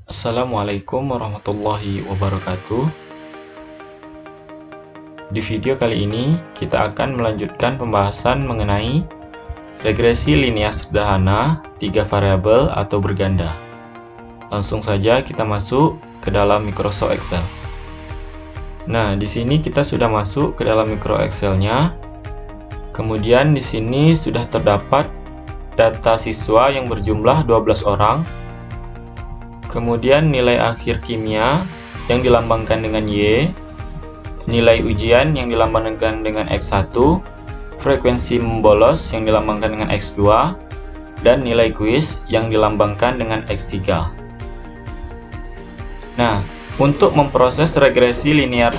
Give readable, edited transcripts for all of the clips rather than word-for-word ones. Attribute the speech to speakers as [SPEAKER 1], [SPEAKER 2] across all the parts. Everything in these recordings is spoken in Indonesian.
[SPEAKER 1] Assalamualaikum warahmatullahi wabarakatuh. Di video kali ini kita akan melanjutkan pembahasan mengenai regresi linear sederhana 3 variabel atau berganda. Langsung saja kita masuk ke dalam Microsoft Excel. Nah, di sini kita sudah masuk ke dalam Microsoft Excel-nya. Kemudian di sini sudah terdapat data siswa yang berjumlah 12 orang. Kemudian nilai akhir kimia yang dilambangkan dengan Y, nilai ujian yang dilambangkan dengan X1, frekuensi membolos yang dilambangkan dengan X2, dan nilai kuis yang dilambangkan dengan X3. Nah, untuk memproses regresi linear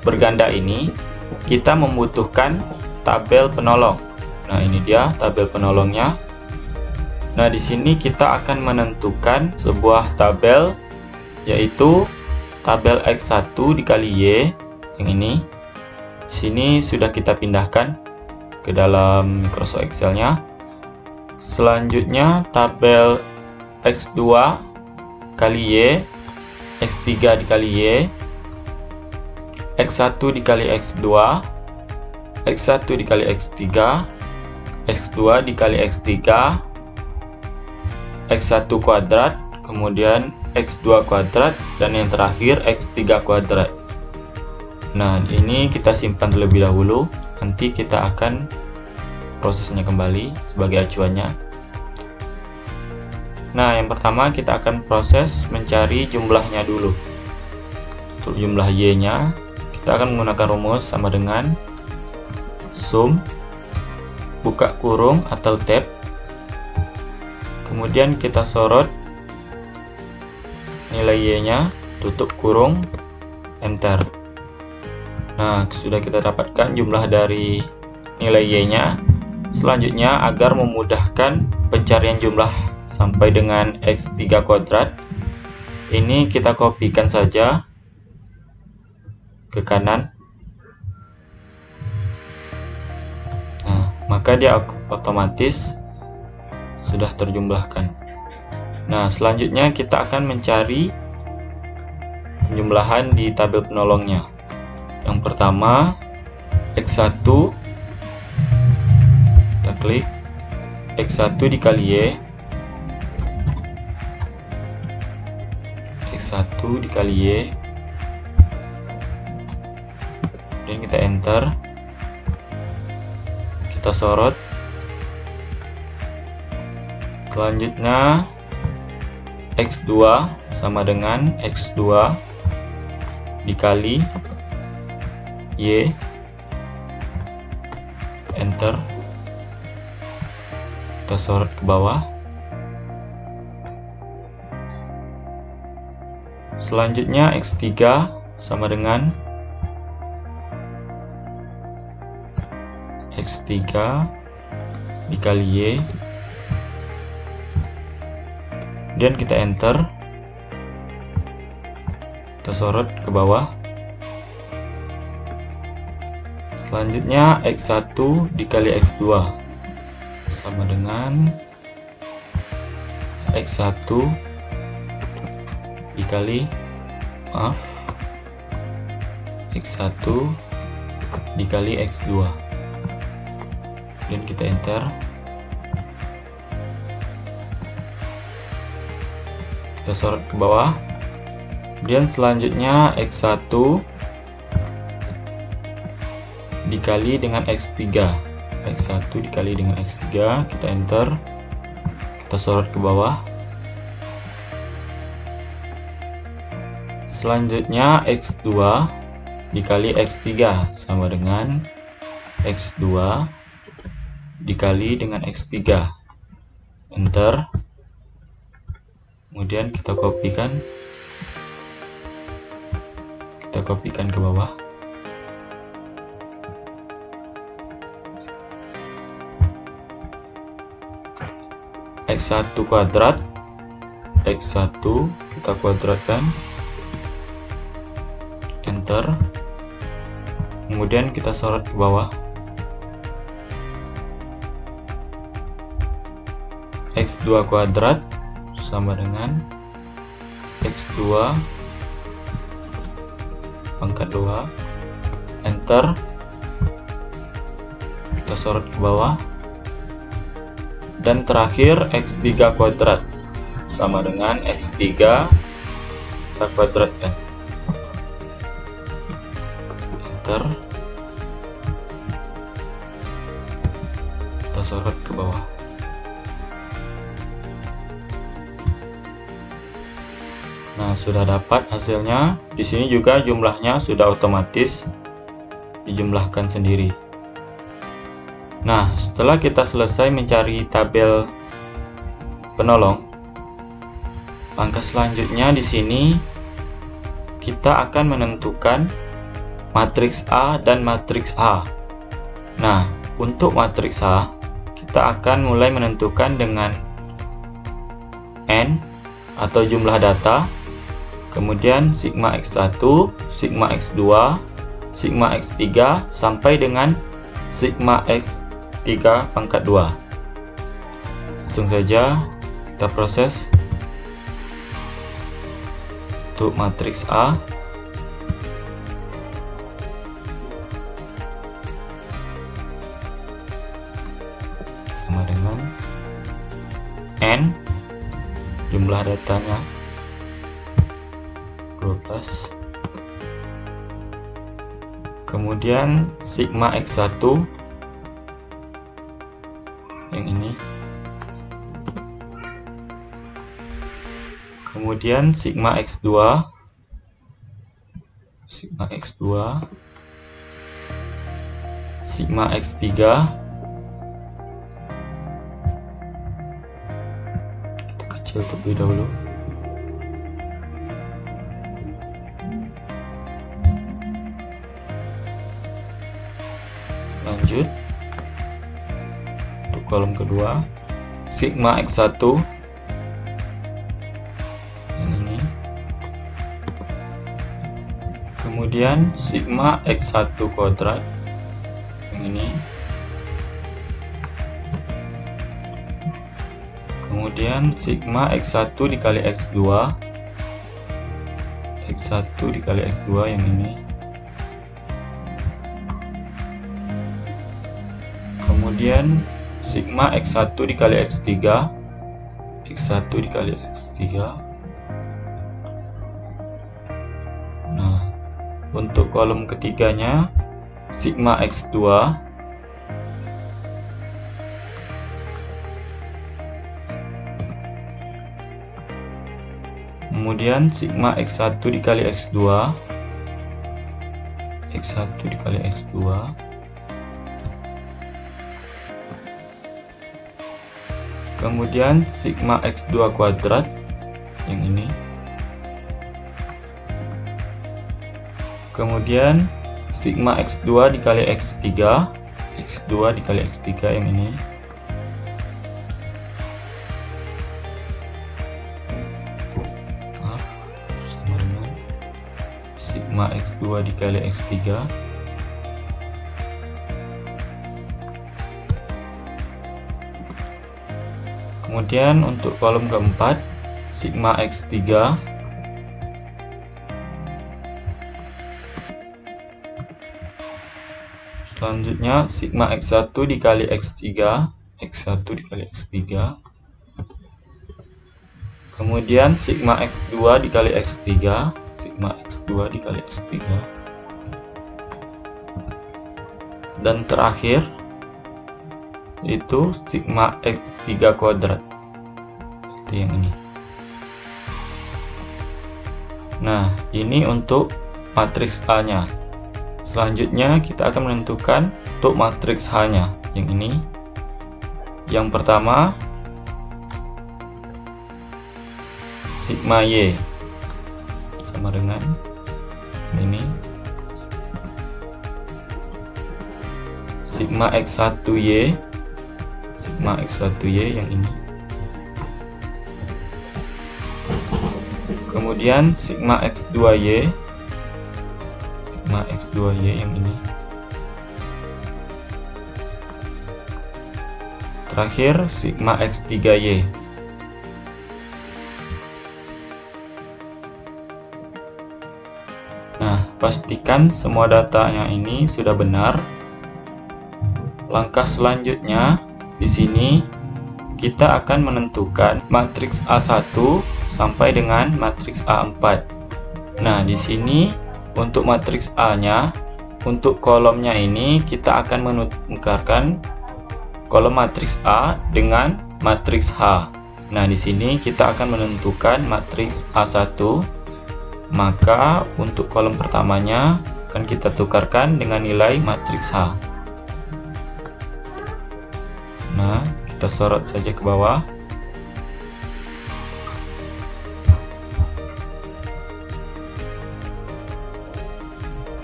[SPEAKER 1] berganda ini, kita membutuhkan tabel penolong. Nah, ini dia tabel penolongnya. Nah, di sini kita akan menentukan sebuah tabel, yaitu tabel X1 dikali Y, yang ini. Di sini sudah kita pindahkan ke dalam Microsoft Excel-nya. Selanjutnya tabel X2 kali Y, X3 dikali Y, X1 dikali X2, X1 dikali X3, X2 dikali X3, X1 kuadrat, kemudian X2 kuadrat, dan yang terakhir X3 kuadrat. Nah, ini kita simpan terlebih dahulu, nanti kita akan prosesnya kembali sebagai acuannya. Nah, yang pertama kita akan proses mencari jumlahnya dulu. Untuk jumlah Y-nya, kita akan menggunakan rumus sama dengan sum, buka kurung atau tab. Kemudian kita sorot nilai Y-nya, tutup kurung, enter. Nah, sudah kita dapatkan jumlah dari nilai Y-nya. Selanjutnya, agar memudahkan pencarian jumlah sampai dengan X3 kuadrat, ini kita kopikan saja ke kanan. Nah, maka dia otomatis sudah terjumlahkan. Nah, selanjutnya kita akan mencari penjumlahan di tabel penolongnya. Yang pertama, X1, kita klik X1 dikali Y, X1 dikali Y, dan kita enter. Kita sorot. Selanjutnya X2 sama dengan X2 dikali Y, enter. Kita sorot ke bawah. Selanjutnya X3 sama dengan X3 dikali Y, dan kita enter. Kita sorot ke bawah. Selanjutnya X1 dikali X2 sama dengan X1 dikali X1 dikali X2, dan kita enter. Kita sorot ke bawah. Dan selanjutnya X1 dikali dengan X3, X1 dikali dengan X3, kita enter. Kita sorot ke bawah. Selanjutnya X2 dikali X3 sama dengan X2 dikali dengan X3, enter. Kemudian kita kopikan ke bawah. X1 kuadrat, X1 kita kuadratkan, enter. Kemudian kita sorot ke bawah. X2 kuadrat sama dengan X2 pangkat 2, enter, kita sorot ke bawah, dan terakhir X3 kuadrat sama dengan X3 kita kuadratkan, enter, kita sorot ke bawah. Nah, sudah dapat hasilnya. Di sini juga jumlahnya sudah otomatis dijumlahkan sendiri. Nah, setelah kita selesai mencari tabel penolong, langkah selanjutnya di sini kita akan menentukan matriks A dan matriks H. Nah, untuk matriks H kita akan mulai menentukan dengan N atau jumlah data, kemudian sigma X1, sigma X2, sigma X3 sampai dengan sigma X3 pangkat 2. Langsung saja kita proses. Untuk matriks A, sama dengan N, jumlah datanya 12, kemudian sigma X1 yang ini, kemudian sigma X2, sigma X2, sigma X3, kita kecil terlebih dahulu, lanjut untuk kolom kedua sigma X1 yang ini, kemudian sigma X1 kuadrat yang ini, kemudian sigma X1 dikali X2, X1 dikali X2 yang ini, kemudian sigma X1 dikali X3, X1 dikali X3. Nah, untuk kolom ketiganya sigma X2, kemudian sigma X1 dikali X2, X1 dikali X2, kemudian sigma X2 kuadrat yang ini, kemudian sigma X2 dikali X3, X2 dikali X3 yang ini, sama dengan sigma X2 dikali X3, kemudian untuk kolom keempat sigma X3, selanjutnya sigma X1 dikali X3, X1 dikali X3, kemudian sigma X2 dikali X3, sigma X2 dikali X3, dan terakhir itu sigma X3 kuadrat seperti yang ini. Nah, ini untuk matriks A nya. Selanjutnya kita akan menentukan untuk matriks H nya yang ini. Yang pertama sigma Y sama dengan ini, sigma X1Y, sigma X1Y yang ini, kemudian sigma X2Y, sigma X2Y yang ini, terakhir sigma X3Y. Nah, pastikan semua datanya ini sudah benar. Langkah selanjutnya di sini kita akan menentukan matriks A1 sampai dengan matriks A4. Nah, di sini untuk matriks A-nya, untuk kolomnya ini kita akan menukarkan kolom matriks A dengan matriks H. Nah, di sini kita akan menentukan matriks A1. Maka untuk kolom pertamanya akan kita tukarkan dengan nilai matriks H. Nah, kita sorot saja ke bawah.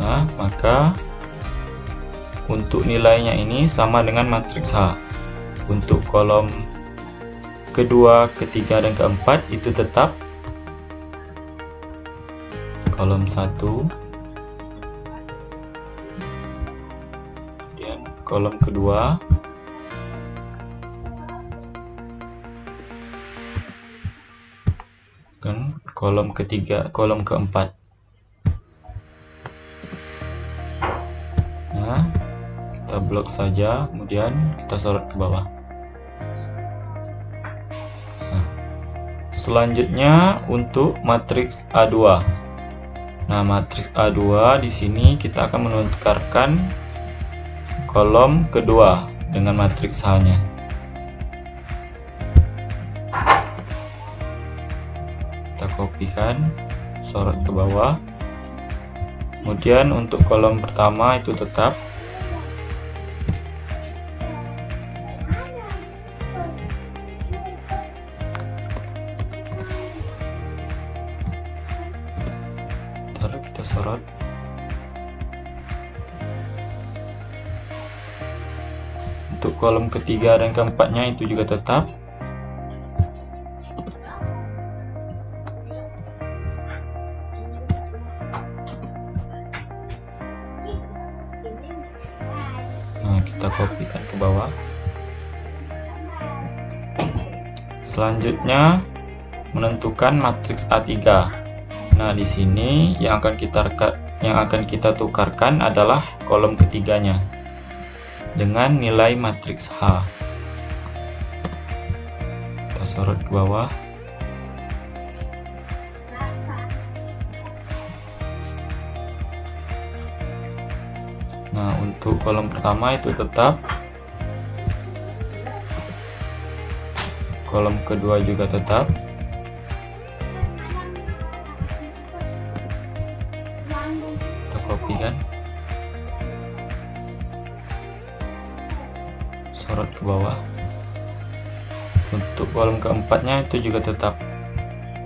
[SPEAKER 1] Nah, maka untuk nilainya ini sama dengan matriks H. Untuk kolom kedua, ketiga, dan keempat itu tetap kolom 1, kemudian kolom kedua, dan kolom ketiga, kolom keempat. Nah, kita blok saja, kemudian kita sorot ke bawah. Nah, selanjutnya untuk matriks A2. Nah, matriks A2 di sini kita akan menukarkan kolom kedua dengan matriks H-nya. Kita kopikan, sorot ke bawah. Kemudian untuk kolom pertama itu tetap. Ntar kita sorot. Untuk kolom ketiga dan keempatnya itu juga tetap. Nah, kita kopikan ke bawah. Selanjutnya menentukan matriks A3. Nah, di sini yang akan kita tukarkan adalah kolom ketiganya dengan nilai matriks H. Kita sorot ke bawah. Nah, untuk kolom pertama itu tetap. Kolom kedua juga tetap. Kita kopikan. Sorot ke bawah. Untuk kolom keempatnya itu juga tetap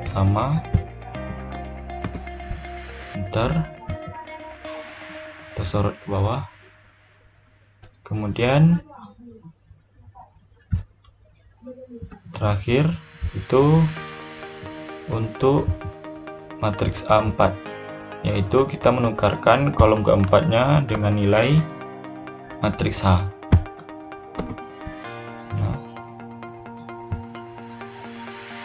[SPEAKER 1] sama. Ntar kita sorot ke bawah. Kemudian terakhir itu untuk matriks A4, yaitu kita menukarkan kolom keempatnya dengan nilai matriks H. Nah,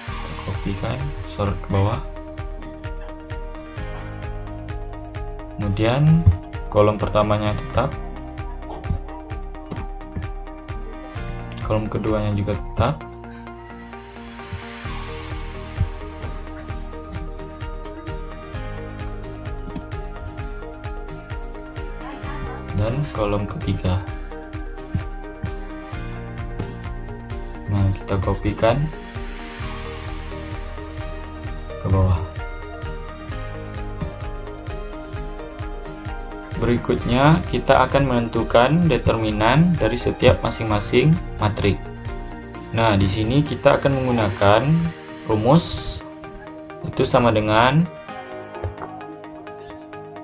[SPEAKER 1] kita kopikan, sorot ke bawah. Kemudian kolom pertamanya tetap, kolom keduanya juga tetap, dan kolom ketiga. Nah, kita kopikan ke bawah. Berikutnya kita akan menentukan determinan dari setiap masing-masing matriks. Nah, di sini kita akan menggunakan rumus itu sama dengan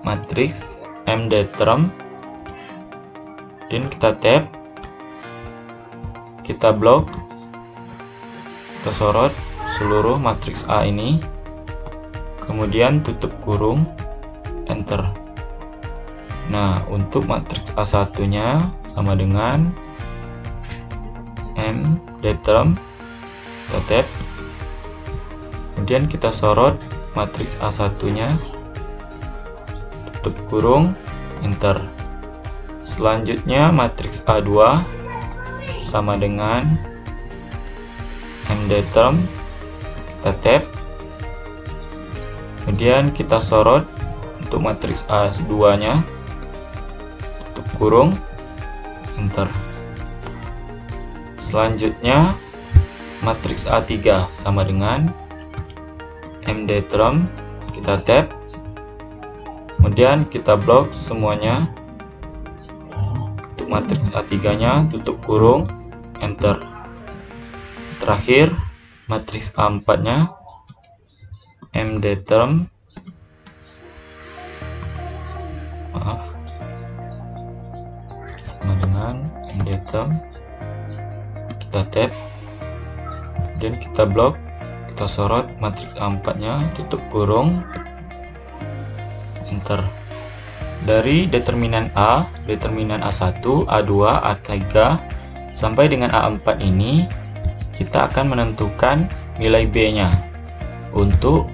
[SPEAKER 1] matriks M determ, dan kita tab, kita blok, kita sorot seluruh matriks A ini, kemudian tutup kurung, enter. Nah, untuk matriks A1 nya sama dengan M determ, kita tab, kemudian kita sorot matriks A1 nya, tutup kurung, enter. Selanjutnya matriks A2 sama dengan MDTerm, kita tab, kemudian kita sorot untuk matriks A2 nya, tutup kurung, enter. Selanjutnya matriks A3 sama dengan MDTerm, kita tab, kemudian kita blok semuanya. Untuk matriks A3 nya, tutup kurung, enter. Terakhir matriks A4 nya MDTerm, sama dengan MDTerm, kita tab, dan kita blok, kita sorot matriks A4 nya, tutup kurung, enter. Dari determinan A, determinan A1, A2, A3 sampai dengan A4 ini kita akan menentukan nilai B nya. Untuk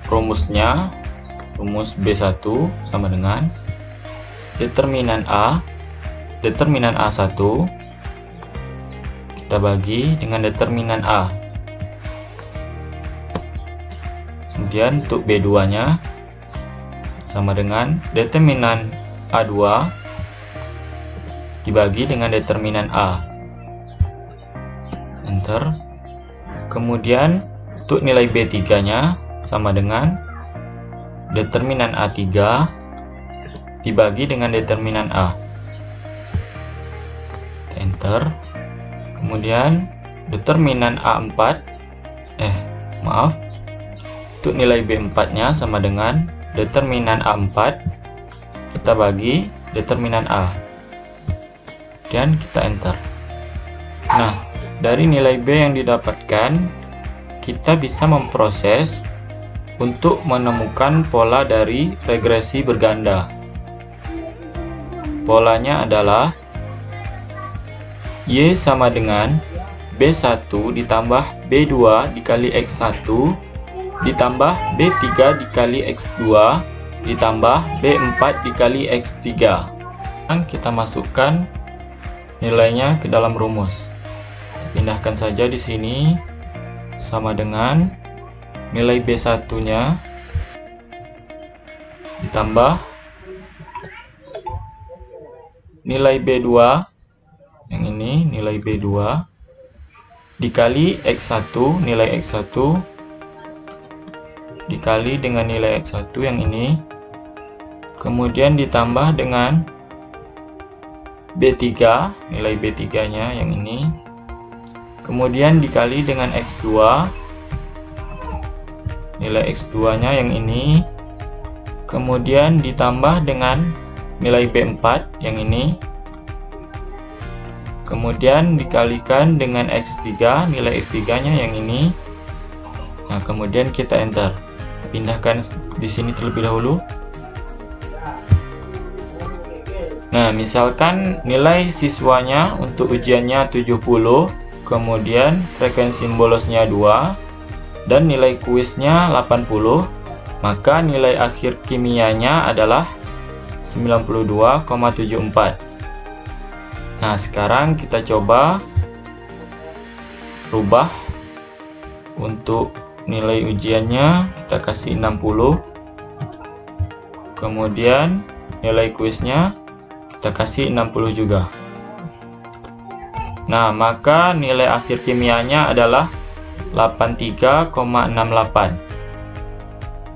[SPEAKER 1] rumusnya, rumus B1 sama dengan determinan A, determinan A1 kita bagi dengan determinan A. Kemudian untuk B2 nya sama dengan determinan A2 dibagi dengan determinan A, enter. Kemudian untuk nilai B3 nya sama dengan determinan A3 dibagi dengan determinan A, enter. Kemudian determinan A4 untuk nilai B4 nya sama dengan determinan A4 kita bagi determinan A, dan kita enter. Nah, dari nilai B yang didapatkan kita bisa memproses untuk menemukan pola dari regresi berganda. Polanya adalah Y sama dengan B1 ditambah B2 dikali X1 ditambah B3 dikali X2 ditambah B4 dikali X3. Sekarang kita masukkan nilainya ke dalam rumus. Pindahkan saja di sini, sama dengan nilai B1 nya ditambah nilai B2 yang ini, nilai B2 dikali X1, nilai X1 dikali dengan nilai X1 yang ini, kemudian ditambah dengan B3, nilai B3 nya yang ini, kemudian dikali dengan X2, nilai X2 nya yang ini, kemudian ditambah dengan nilai B4 yang ini, kemudian dikalikan dengan X3, nilai X3 nya yang ini. Nah, kemudian kita enter. Pindahkan di sini terlebih dahulu. Nah, misalkan nilai siswanya untuk ujiannya 70, kemudian frekuensi bolosnya 2, dan nilai kuisnya 80, maka nilai akhir kimianya adalah 92,74. Nah, sekarang kita coba rubah untuk nilai ujiannya, kita kasih 60, kemudian nilai kuisnya kita kasih 60 juga. Nah, maka nilai akhir kimianya adalah 83,68.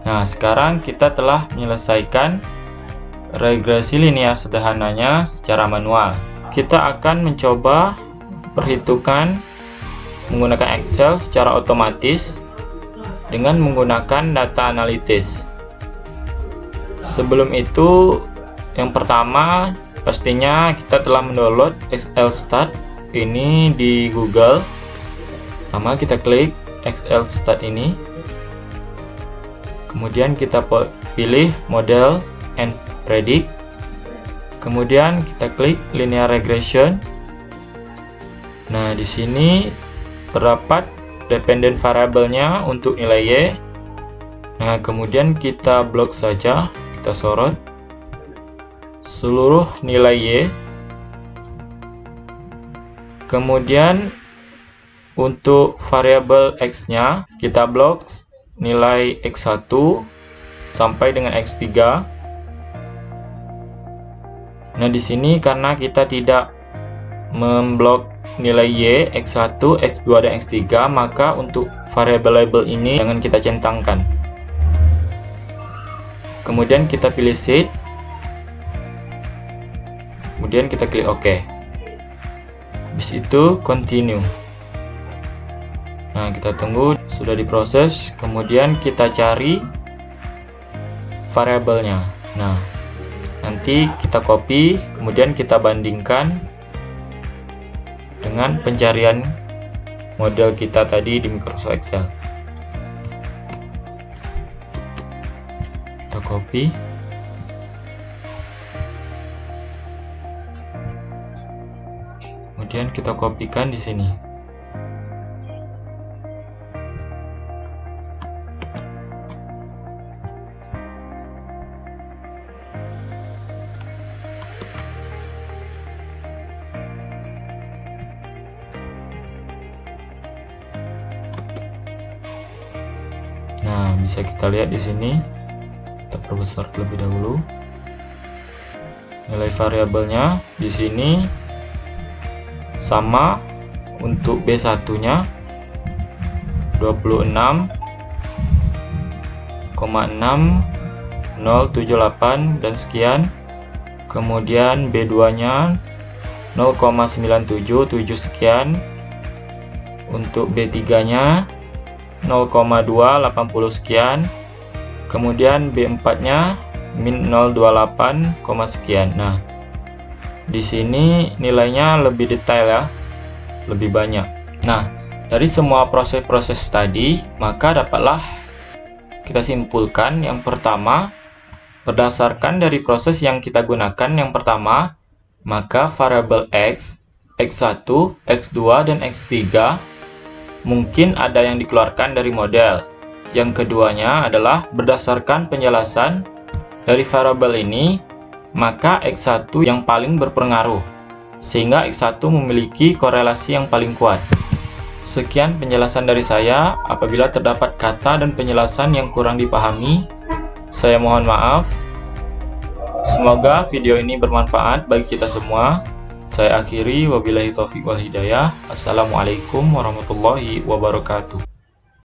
[SPEAKER 1] Nah, sekarang kita telah menyelesaikan regresi linear sederhananya secara manual. Kita akan mencoba perhitungan menggunakan Excel secara otomatis dengan menggunakan data analitis. Sebelum itu, yang pertama pastinya kita telah mendownload Excel-Stat ini di Google. Pertama kita klik Excel-Stat ini, kemudian kita pilih Model and Predict, kemudian kita klik Linear Regression. Nah, di sini terdapat dependent variabelnya untuk nilai Y. Nah, kemudian kita blok saja, kita sorot. seluruh nilai Y. Kemudian untuk variabel X-nya kita blok nilai X1 sampai dengan X3. Nah, di sini karena kita tidak memblok nilai Y, X1, X2, dan X3, maka untuk variabel label ini jangan kita centangkan. Kemudian kita pilih Sheet. Kemudian kita klik OK. Habis itu Continue. Nah, kita tunggu, sudah diproses. Kemudian kita cari variabelnya. Nah, nanti kita copy, kemudian kita bandingkan dengan pencarian model kita tadi di Microsoft Excel. Kita copy. Kemudian kita kopikan di sini. Nah, bisa kita lihat di sini. Kita perbesar terlebih dahulu. Nilai variabelnya di sini sama untuk B1-nya 26,6078 dan sekian. Kemudian B2-nya 0,977 sekian. Untuk B3-nya 0,280 sekian. Kemudian B4-nya min 028, sekian. Nah, di sini nilainya lebih detail ya, lebih banyak. Nah, dari semua proses-proses tadi, maka dapatlah kita simpulkan yang pertama, berdasarkan dari proses yang kita gunakan yang pertama, maka variabel X, X1, X2, dan X3 mungkin ada yang dikeluarkan dari model. Yang keduanya adalah berdasarkan penjelasan dari variabel ini, maka X1 yang paling berpengaruh, sehingga X1 memiliki korelasi yang paling kuat. Sekian penjelasan dari saya. Apabila terdapat kata dan penjelasan yang kurang dipahami, saya mohon maaf. Semoga video ini bermanfaat bagi kita semua. Saya akhiri, wabillahi taufiq wal hidayah. Assalamualaikum warahmatullahi wabarakatuh.